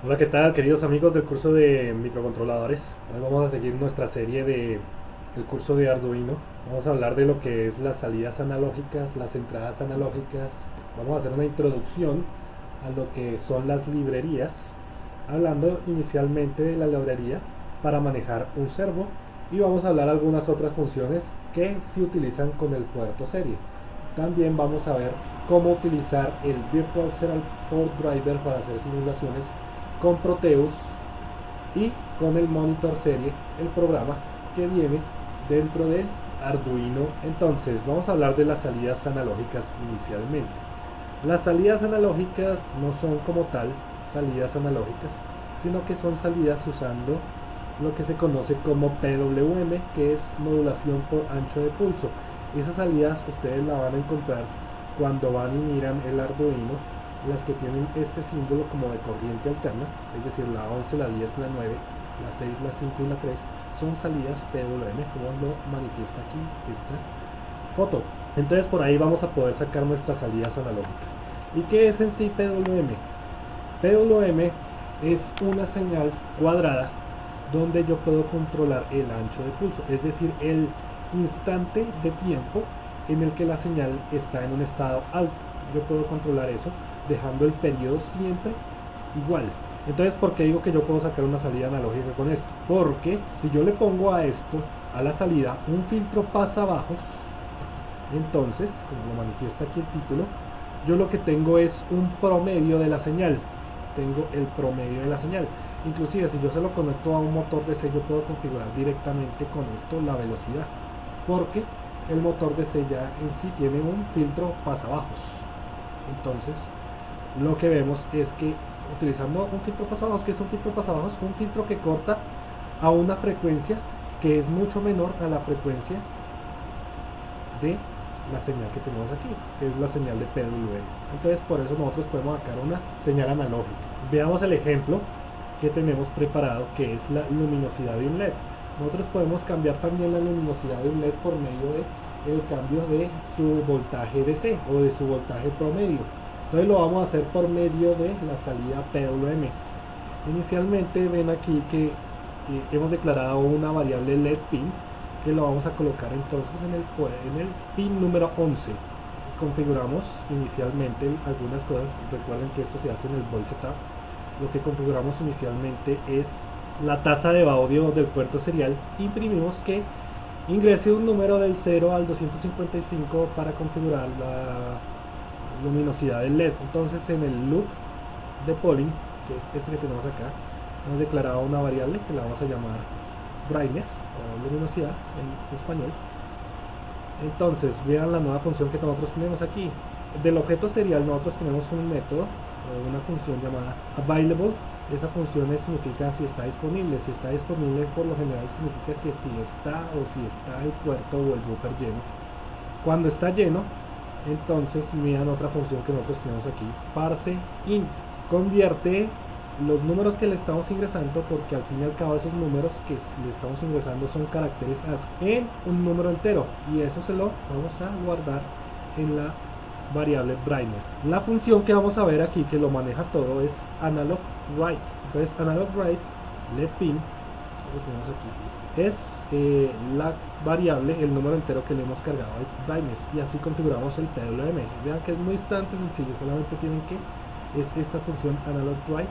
Hola, ¿qué tal, queridos amigos del curso de microcontroladores? Hoy vamos a seguir nuestra serie de el curso de Arduino. Vamos a hablar de lo que es las salidas analógicas, las entradas analógicas. Vamos a hacer una introducción a lo que son las librerías, hablando inicialmente de la librería para manejar un servo y vamos a hablar algunas otras funciones que se utilizan con el puerto serie. También vamos a ver cómo utilizar el Virtual Serial Port Driver para hacer simulaciones con Proteus y con el monitor serie, el programa que viene dentro del Arduino. Entonces vamos a hablar de las salidas analógicas inicialmente. Las salidas analógicas no son como tal salidas analógicas, sino que son salidas usando lo que se conoce como PWM, que es modulación por ancho de pulso. Esas salidas ustedes la van a encontrar cuando van y miran el Arduino, las que tienen este símbolo como de corriente alterna, es decir, la 11, la 10, la 9, la 6, la 5 y la 3, son salidas PWM, como lo manifiesta aquí esta foto. Entonces por ahí vamos a poder sacar nuestras salidas analógicas. ¿Y qué es en sí PWM? PWM es una señal cuadrada donde yo puedo controlar el ancho de pulso, es decir, el instante de tiempo en el que la señal está en un estado alto. Yo puedo controlar eso dejando el periodo siempre igual. Entonces, ¿por qué digo que yo puedo sacar una salida analógica con esto? Porque si yo le pongo a esto, a la salida, un filtro pasabajos, entonces, como lo manifiesta aquí el título, yo lo que tengo es un promedio de la señal. Tengo el promedio de la señal. Inclusive si yo se lo conecto a un motor DC, yo puedo configurar directamente con esto la velocidad, porque el motor DC ya en sí tiene un filtro pasabajos. Entonces lo que vemos es que utilizando un filtro pasabajos, que es un filtro pasabajos, un filtro que corta a una frecuencia que es mucho menor a la frecuencia de la señal que tenemos aquí, que es la señal de PWM. Entonces por eso nosotros podemos sacar una señal analógica. Veamos el ejemplo que tenemos preparado, que es la luminosidad de un LED. Nosotros podemos cambiar también la luminosidad de un LED por medio de el cambio de su voltaje DC o de su voltaje promedio. Entonces lo vamos a hacer por medio de la salida PWM. Inicialmente ven aquí que hemos declarado una variable LED pin, que lo vamos a colocar entonces en el pin número 11. Configuramos inicialmente algunas cosas. Recuerden que esto se hace en el voice setup. Lo que configuramos inicialmente es la tasa de audio del puerto serial. Imprimimos que ingrese un número del 0 al 255 para configurar la luminosidad del LED. Entonces en el loop de polling, que es este que tenemos acá, hemos declarado una variable que la vamos a llamar brightness o luminosidad en español. Entonces vean la nueva función que nosotros tenemos aquí. Del objeto serial nosotros tenemos un método o una función llamada available. Esa función significa si está disponible. Si está disponible, por lo general significa que si está o si está el puerto o el buffer lleno. Cuando está lleno, entonces miran otra función que nosotros tenemos aquí, parse int. Convierte los números que le estamos ingresando, porque al fin y al cabo esos números que le estamos ingresando son caracteres ASCII, en un número entero, y eso se lo vamos a guardar en la variable brightness. La función que vamos a ver aquí, que lo maneja todo, es analog write. Entonces analog write LED pin, lo tenemos aquí, es la variable, el número entero que le hemos cargado es brightness, y así configuramos el PWM. Vean que es muy bastante sencillo, solamente tienen que, es esta función analog write.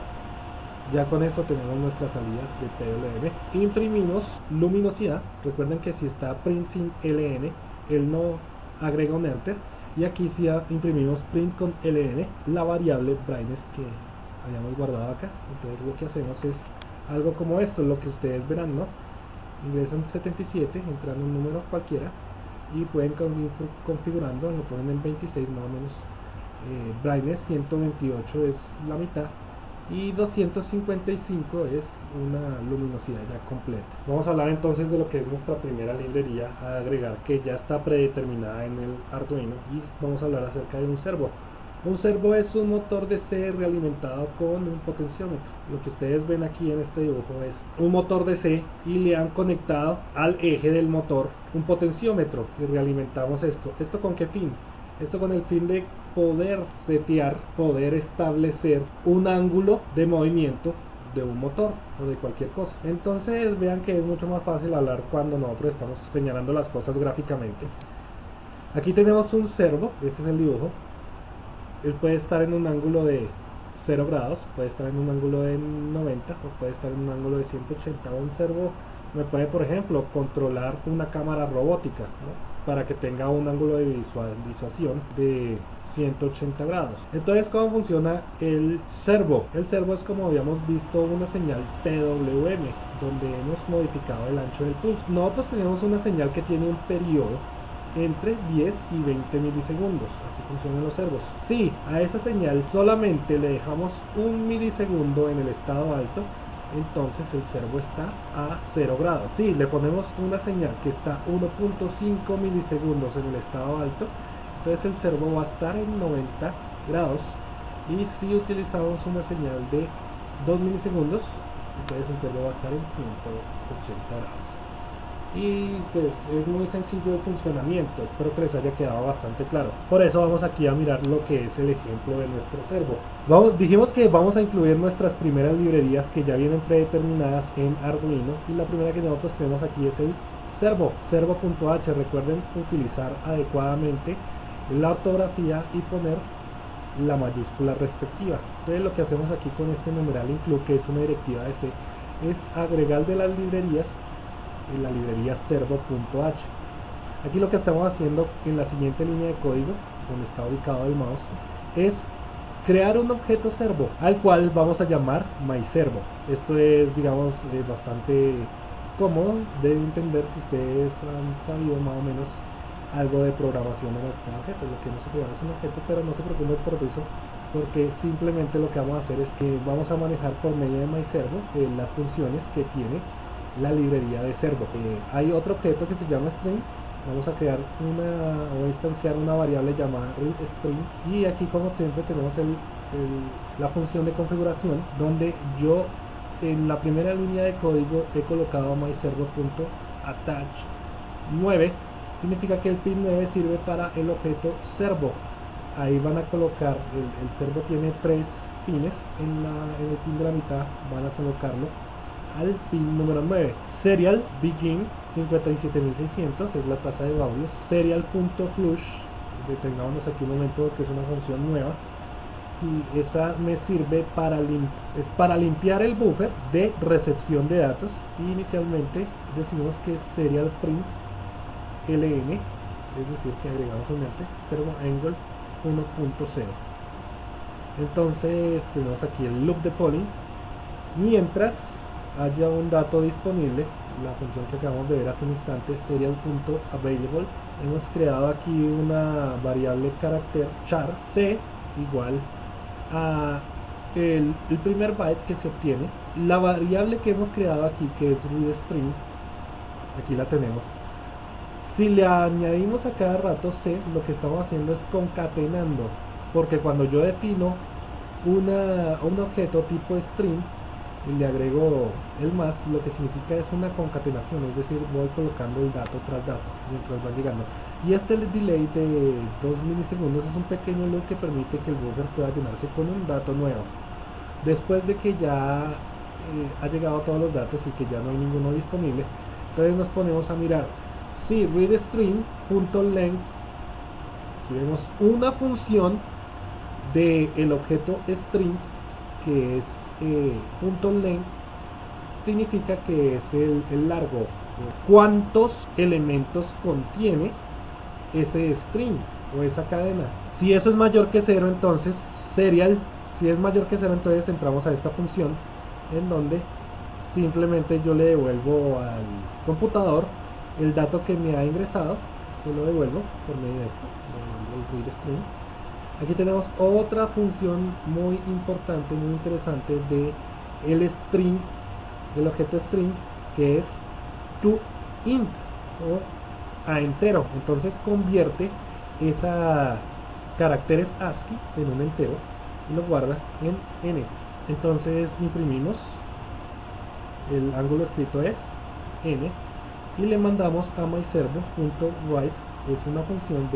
Ya con eso tenemos nuestras salidas de PWM. Imprimimos luminosidad. Recuerden que si está print sin LN, él no agrega un enter. Y aquí si imprimimos print con LN, la variable brightness que habíamos guardado acá. Entonces lo que hacemos es algo como esto, lo que ustedes verán, ¿no? Ingresan 77, entran un número cualquiera y pueden configurando, lo ponen en 26 más o menos. Brightness 128 es la mitad y 255 es una luminosidad ya completa. Vamos a hablar entonces de lo que es nuestra primera librería a agregar, que ya está predeterminada en el Arduino, y vamos a hablar acerca de un servo. Un servo es un motor DC realimentado con un potenciómetro. Lo que ustedes ven aquí en este dibujo es un motor DC y le han conectado al eje del motor un potenciómetro y realimentamos esto. ¿Esto con qué fin? Esto con el fin de poder setear, poder establecer un ángulo de movimiento de un motor o de cualquier cosa. Entonces vean que es mucho más fácil hablar cuando nosotros estamos señalando las cosas gráficamente. Aquí tenemos un servo, este es el dibujo. Él puede estar en un ángulo de 0 grados, puede estar en un ángulo de 90 o puede estar en un ángulo de 180. Un servo me puede, por ejemplo, controlar una cámara robótica, ¿no?, para que tenga un ángulo de visualización de 180 grados. Entonces, ¿cómo funciona el servo? El servo es, como habíamos visto, una señal PWM, donde hemos modificado el ancho del pulso. Nosotros tenemos una señal que tiene un periodo entre 10 y 20 milisegundos. Así funcionan los servos. Si a esa señal solamente le dejamos un milisegundo en el estado alto, entonces el servo está a 0 grados. Si le ponemos una señal que está 1.5 milisegundos en el estado alto, entonces el servo va a estar en 90 grados. Y si utilizamos una señal de 2 milisegundos, entonces el servo va a estar en 180 grados. Y pues es muy sencillo el funcionamiento. Espero que les haya quedado bastante claro. Por eso vamos aquí a mirar lo que es el ejemplo de nuestro servo. Dijimos que vamos a incluir nuestras primeras librerías que ya vienen predeterminadas en Arduino, y la primera que nosotros tenemos aquí es el servo, servo.h. Recuerden utilizar adecuadamente la ortografía y poner la mayúscula respectiva. Entonces lo que hacemos aquí con este numeral include, que es una directiva de C, es agregar de las librerías en la librería servo.h. Aquí lo que estamos haciendo en la siguiente línea de código, donde está ubicado el mouse, es crear un objeto servo al cual vamos a llamar myServo. Esto es, digamos, bastante cómodo de entender si ustedes han sabido más o menos algo de programación en objetos. Lo que no se crea es un objeto, pero no se preocupen por eso, porque simplemente lo que vamos a hacer es que vamos a manejar por medio de myServo las funciones que tiene la librería de servo. Hay otro objeto que se llama string. Vamos a crear o instanciar una variable llamada readString, y aquí, como siempre, tenemos la función de configuración, donde yo en la primera línea de código he colocado myServo.attach 9. Significa que el pin 9 sirve para el objeto servo. Ahí van a colocar, el servo tiene 3 pines, en el pin de la mitad van a colocarlo al pin número 9. Serial begin 57600 es la tasa de audios. Serial.flush, detengámonos aquí un momento porque es una función nueva. Si esa me sirve para limpiar el buffer de recepción de datos, y inicialmente decimos que serial print ln, es decir, que agregamos un ente servo angle 1.0. entonces tenemos aquí el loop de polling. Mientras haya un dato disponible, la función que acabamos de ver hace un instante, serial.available, hemos creado aquí una variable carácter char c igual a el primer byte que se obtiene. La variable que hemos creado aquí, que es readString, aquí la tenemos. Si le añadimos a cada rato c, lo que estamos haciendo es concatenando, porque cuando yo defino un objeto tipo string y le agrego el más, lo que significa es una concatenación, es decir, voy colocando el dato tras dato mientras va llegando. Y este delay de 2 milisegundos es un pequeño loop que permite que el buffer pueda llenarse con un dato nuevo. Después de que ya ha llegado todos los datos y que ya no hay ninguno disponible, entonces nos ponemos a mirar si readString.length, aquí vemos una función del objeto string, que es .length, significa que es el largo, cuántos elementos contiene ese string o esa cadena. Si eso es mayor que 0, entonces serial. Si es mayor que 0, entonces entramos a esta función, en donde simplemente yo le devuelvo al computador el dato que me ha ingresado, se lo devuelvo por medio de esto, el readString. Aquí tenemos otra función muy importante, muy interesante de el string, del objeto string, que es toInt o a entero. Entonces convierte esa caracteres ASCII en un entero y lo guarda en n. Entonces imprimimos, el ángulo escrito es n, y le mandamos a myServo.write es una función,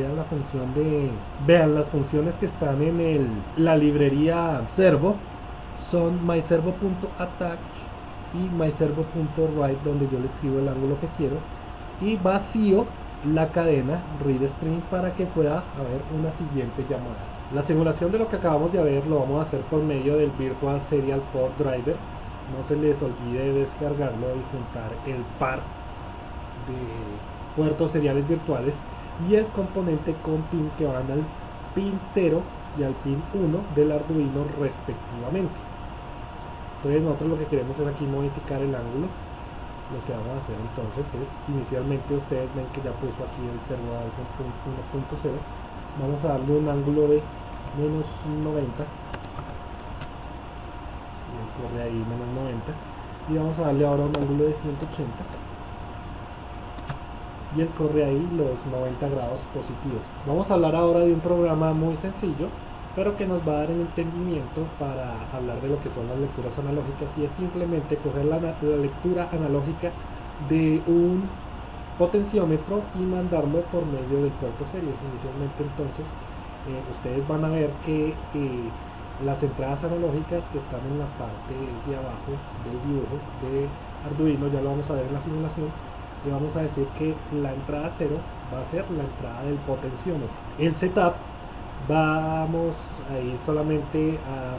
vean las funciones que están en la librería servo, son myservo.attach y myservo.write, donde yo le escribo el ángulo que quiero, y vacío la cadena readString para que pueda haber una siguiente llamada. La simulación de lo que acabamos de ver lo vamos a hacer por medio del Virtual Serial Port Driver. No se les olvide descargarlo y juntar el par de puertos seriales virtuales y el componente con pin que van al pin 0 y al pin 1 del Arduino respectivamente. Entonces nosotros lo que queremos es aquí modificar el ángulo. Lo que vamos a hacer entonces es, inicialmente ustedes ven que ya puso aquí el servo algo 1.0, vamos a darle un ángulo de menos 90, y corre ahí menos 90, y vamos a darle ahora un ángulo de 180, y él corre ahí los 90 grados positivos. Vamos a hablar ahora de un programa muy sencillo, pero que nos va a dar un entendimiento para hablar de lo que son las lecturas analógicas, y es simplemente coger la lectura analógica de un potenciómetro y mandarlo por medio del puerto serie. Inicialmente entonces ustedes van a ver que las entradas analógicas que están en la parte de abajo del dibujo de Arduino, ya lo vamos a ver en la simulación, y vamos a decir que la entrada 0 va a ser la entrada del potenciómetro. El setup, vamos a ir solamente a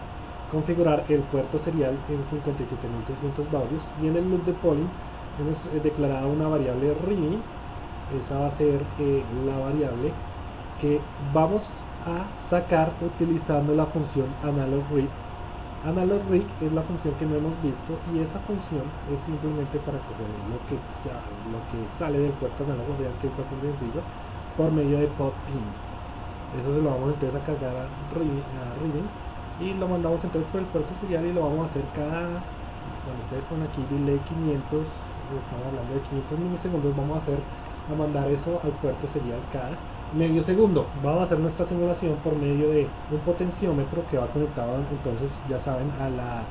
configurar el puerto serial en 57.600 baudios, y en el loop de polling hemos declarado una variable reading. Esa va a ser la variable que vamos a sacar utilizando la función analogRead. AnalogRead es la función que no hemos visto, y esa función es simplemente para coger lo que sale del puerto análogo real, que es bastante sencillo, por medio de POP-PIN. Eso se lo vamos entonces a cargar a reading, y lo mandamos entonces por el puerto serial, y lo vamos a hacer cuando ustedes ponen aquí delay 500, estamos hablando de 500 milisegundos, vamos a mandar eso al puerto serial cada medio segundo. Vamos a hacer nuestra simulación por medio de un potenciómetro que va conectado, entonces ya saben, a la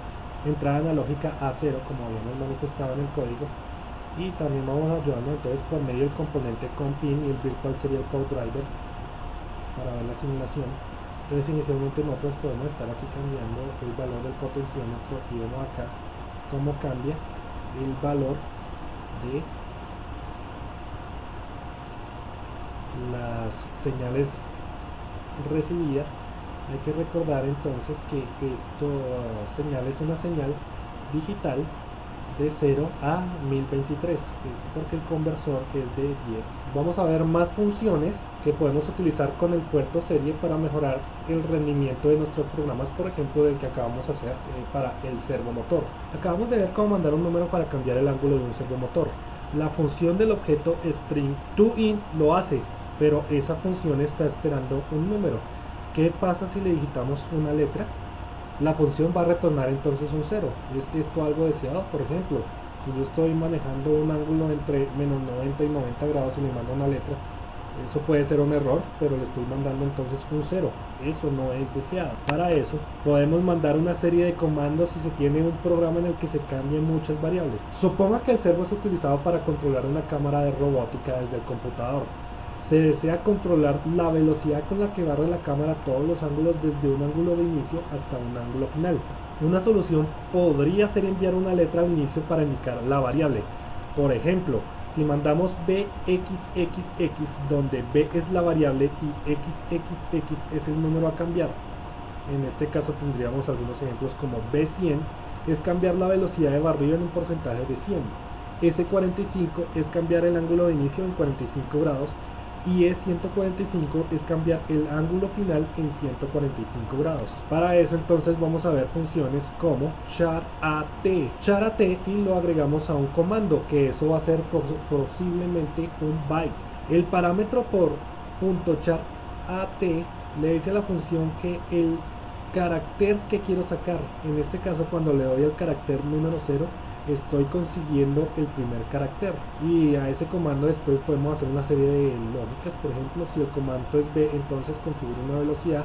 entrada analógica A0, como habíamos manifestado en el código, y también vamos a ayudarnos entonces por medio del componente con pin y el Virtual Serial Port Driver para ver la simulación. Entonces inicialmente nosotros podemos estar aquí cambiando el valor del potenciómetro, y vemos acá cómo cambia el valor de las señales recibidas. Hay que recordar entonces que esto señal es una señal digital de 0 a 1023, porque el conversor es de 10. Vamos a ver más funciones que podemos utilizar con el puerto serie para mejorar el rendimiento de nuestros programas, por ejemplo del que acabamos de hacer para el servomotor. Acabamos de ver cómo mandar un número para cambiar el ángulo de un servomotor. La función del objeto string toIn lo hace, pero esa función está esperando un número. ¿Qué pasa si le digitamos una letra? La función va a retornar entonces un 0. ¿Es esto algo deseado? Por ejemplo, si yo estoy manejando un ángulo entre menos 90 y 90 grados y le mando una letra, eso puede ser un error, pero le estoy mandando entonces un 0. Eso no es deseado. Para eso podemos mandar una serie de comandos si se tiene un programa en el que se cambien muchas variables. Suponga que el servo es utilizado para controlar una cámara de robótica desde el computador. Se desea controlar la velocidad con la que barre la cámara todos los ángulos, desde un ángulo de inicio hasta un ángulo final. Una solución podría ser enviar una letra al inicio para indicar la variable. Por ejemplo, si mandamos bxxx, donde b es la variable y xxx es el número a cambiar, en este caso tendríamos algunos ejemplos como b100 es cambiar la velocidad de barrido en un porcentaje de 100, s45 es cambiar el ángulo de inicio en 45 grados, y E145 es cambiar el ángulo final en 145 grados. Para eso entonces vamos a ver funciones como char at, y lo agregamos a un comando, que eso va a ser posiblemente un byte. El parámetro por .char at le dice a la función que el carácter que quiero sacar, en este caso cuando le doy el carácter número 0, estoy consiguiendo el primer carácter, y a ese comando después podemos hacer una serie de lógicas. Por ejemplo, si el comando es b, entonces configuro una velocidad,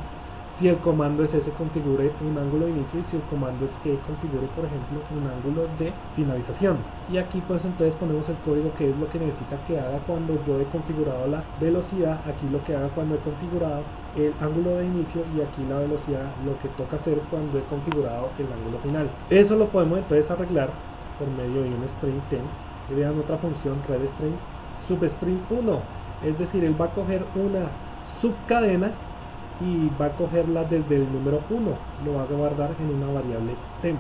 si el comando es S configure un ángulo de inicio y si el comando es E configure, por ejemplo, un ángulo de finalización. Y aquí pues entonces ponemos el código que es lo que necesita que haga cuando yo he configurado la velocidad, aquí lo que haga cuando he configurado el ángulo de inicio y aquí la velocidad, lo que toca hacer cuando he configurado el ángulo final. Eso lo podemos entonces arreglar por medio de un string 10 y vean otra función readString substring 1, es decir, él va a coger una subcadena y va a cogerla desde el número 1, lo va a guardar en una variable temp.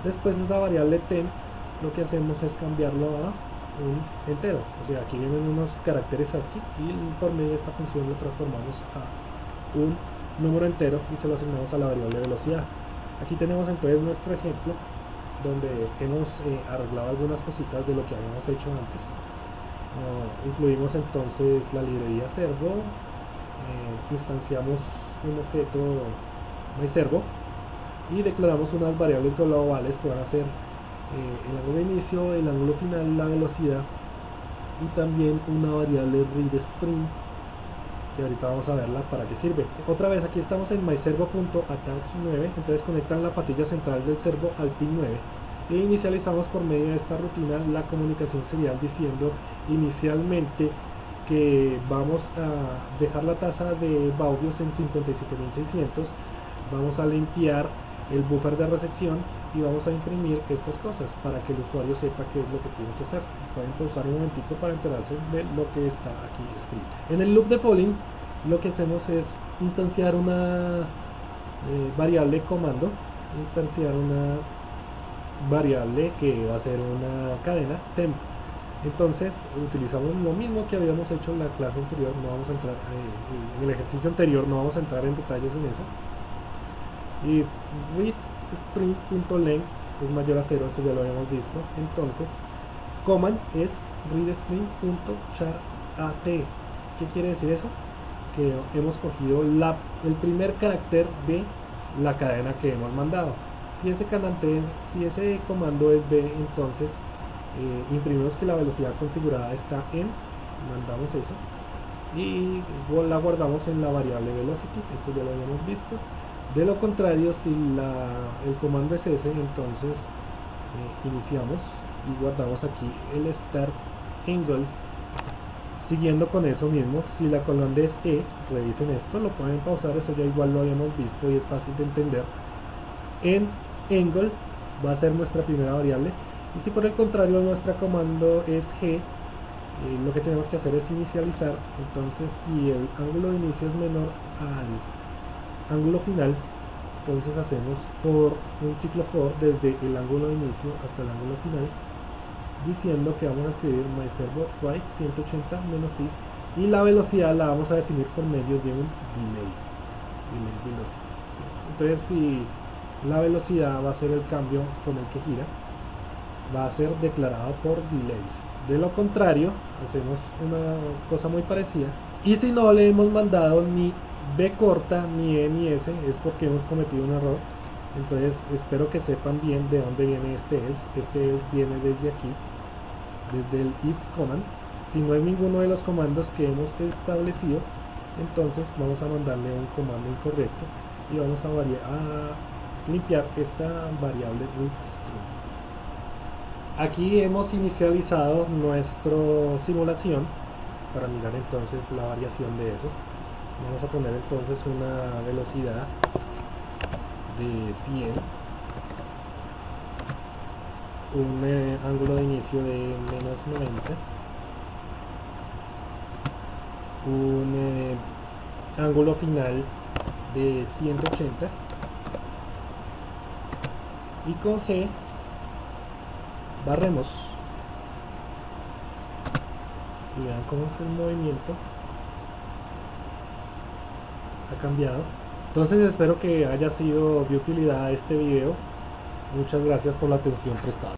Después esa variable temp lo que hacemos es cambiarlo a un entero, o sea, aquí vienen unos caracteres ASCII y por medio de esta función lo transformamos a un número entero y se lo asignamos a la variable velocidad. Aquí tenemos entonces nuestro ejemplo donde hemos arreglado algunas cositas de lo que habíamos hecho antes. Incluimos entonces la librería servo, instanciamos un objeto myServo y declaramos unas variables globales que van a ser el ángulo de inicio, el ángulo final, la velocidad y también una variable readString que ahorita vamos a verla para qué sirve. Otra vez aquí estamos en myServo.attach9, entonces conectan la patilla central del servo al pin 9 e inicializamos por medio de esta rutina la comunicación serial diciendo inicialmente que vamos a dejar la tasa de baudios en 57.600, vamos a limpiar el buffer de recepción y vamos a imprimir estas cosas para que el usuario sepa qué es lo que tiene que hacer. Pueden pausar un momentico para enterarse de lo que está aquí escrito. En el loop de polling lo que hacemos es instanciar una variable comando, instanciar una variable que va a ser una cadena temp. Entonces utilizamos lo mismo que habíamos hecho en la clase anterior, no vamos a entrar en el ejercicio anterior, no vamos a entrar en detalles en eso. If readString.length es mayor a 0, eso ya lo habíamos visto. Entonces command es readString.charAt. ¿Qué quiere decir eso? Que hemos cogido el primer carácter de la cadena que hemos mandado. Si ese comando es B, entonces imprimimos que la velocidad configurada está en, mandamos eso y la guardamos en la variable velocity. Esto ya lo habíamos visto. De lo contrario, si el comando es S, entonces iniciamos y guardamos aquí el start angle. Siguiendo con eso mismo, si la columna es E, revisen esto, lo pueden pausar, eso ya igual lo habíamos visto y es fácil de entender. En angle va a ser nuestra primera variable y si por el contrario nuestra comando es G, lo que tenemos que hacer es inicializar. Entonces si el ángulo de inicio es menor al ángulo final, entonces hacemos un ciclo for desde el ángulo de inicio hasta el ángulo final, diciendo que vamos a escribir myServo right 180 menos i y la velocidad la vamos a definir por medio de un delay velocity. Entonces si la velocidad va a ser el cambio con el que gira, va a ser declarado por delays. De lo contrario, hacemos una cosa muy parecida y si no le hemos mandado ni B corta, ni E ni S, es porque hemos cometido un error. Entonces espero que sepan bien de dónde viene este else. Este else viene desde aquí, desde el if command. Si no es ninguno de los comandos que hemos establecido, entonces vamos a mandarle un comando incorrecto y vamos a limpiar esta variable readString. Aquí hemos inicializado nuestra simulación para mirar entonces la variación de eso. Vamos a poner entonces una velocidad de 100, un ángulo de inicio de menos 90, un ángulo final de 180 y con G barremos y vean cómo es el movimiento, ha cambiado. Entonces espero que haya sido de utilidad este video. Muchas gracias por la atención prestada.